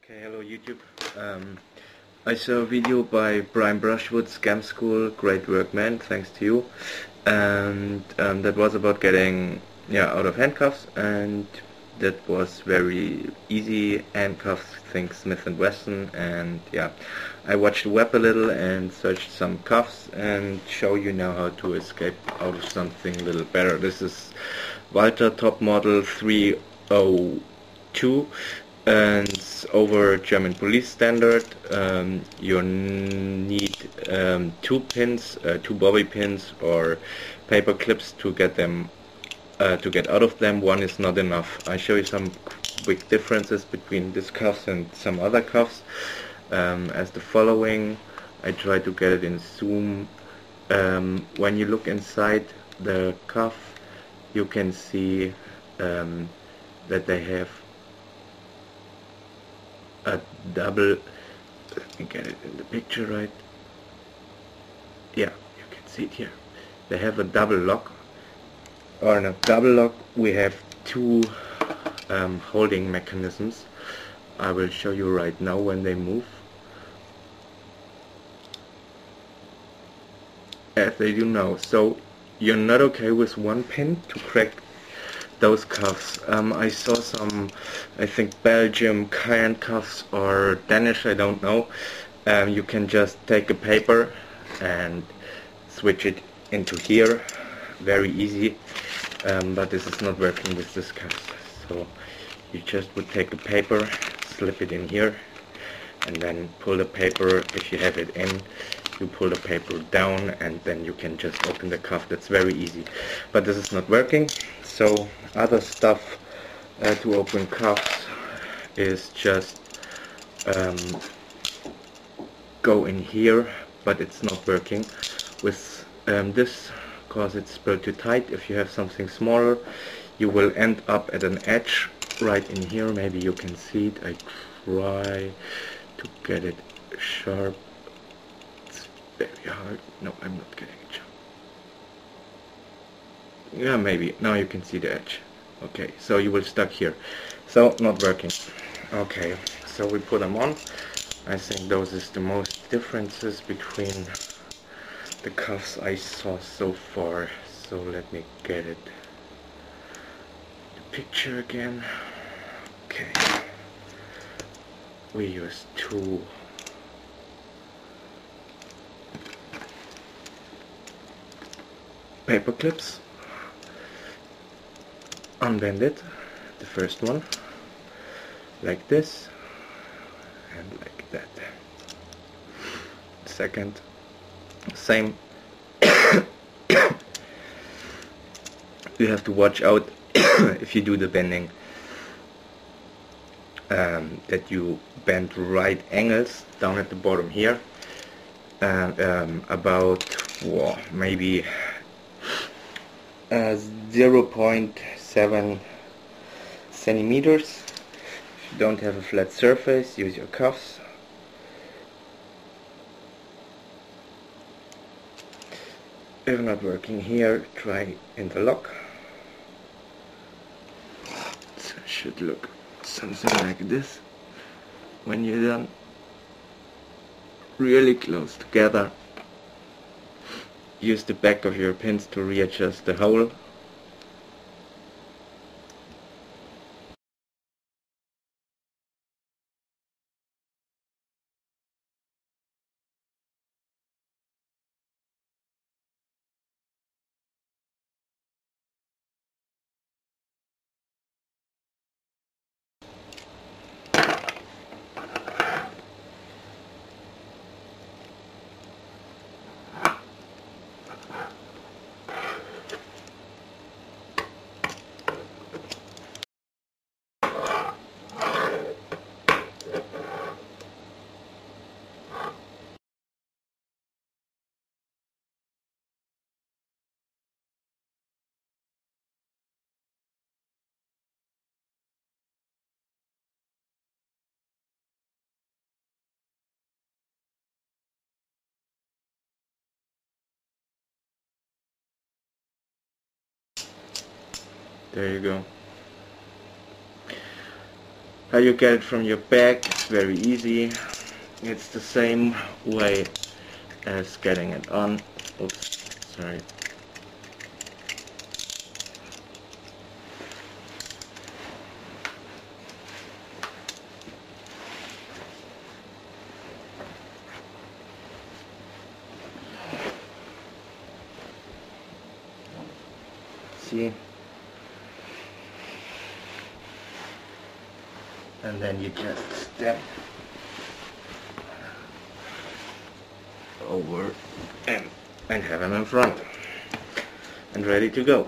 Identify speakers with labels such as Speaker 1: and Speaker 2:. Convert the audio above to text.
Speaker 1: Okay, hello YouTube. I saw a video by Brian Brushwood, Scam School, great work man, thanks to you. And that was about getting out of handcuffs, and that was very easy. Handcuffs, think Smith and Wesson, and I watched the web a little and searched some cuffs and show you now how to escape out of something a little better. This is Walther Model 302. And over German police standard, you need two pins, two bobby pins or paper clips to get them to get out of them. One is not enough. I show you some big differences between this cuffs and some other cuffs as the following. I try to get it in zoom. When you look inside the cuff, you can see that they have a double, let me get it in the picture right, you can see it here. They have a double lock, or no, double lock. We have two holding mechanisms. I will show you right now when they move, as they do now. So you're not okay with one pin to crack those cuffs. I saw some, I think Belgium handcuffs or Danish, I don't know. You can just take a paper and switch it into here, very easy, but this is not working with this cuffs. So you just would take a paper, slip it in here, and then pull the paper. If you have it in, you pull the paper down, and then you can just open the cuff. That's very easy, but this is not working. So other stuff to open cuffs is just go in here, but it's not working with this, because it's built too tight. If you have something smaller, you will end up at an edge right in here. Maybe you can see it. I try to get it sharp. It's very hard. No, I'm not getting it sharp. Yeah, maybe. Now you can see the edge. Okay, so you will stuck here. So, not working. Okay, so we put them on. I think those is the most differences between the cuffs I saw so far. So let me get it. The picture again. Okay. We use two paper clips. Unbend it, the first one, like this, and like that. Second, same. You have to watch out if you do the bending, that you bend right angles down at the bottom here, about maybe 0.7 centimeters. If you don't have a flat surface, use your cuffs. If not working here, try in the lock. It should look something like this when you're done. Really close together. Use the back of your pins to readjust the hole. There you go. How you get it from your back, it's very easy. It's the same way as getting it on. Oops, sorry. See? And then you just step over and have them in front and ready to go.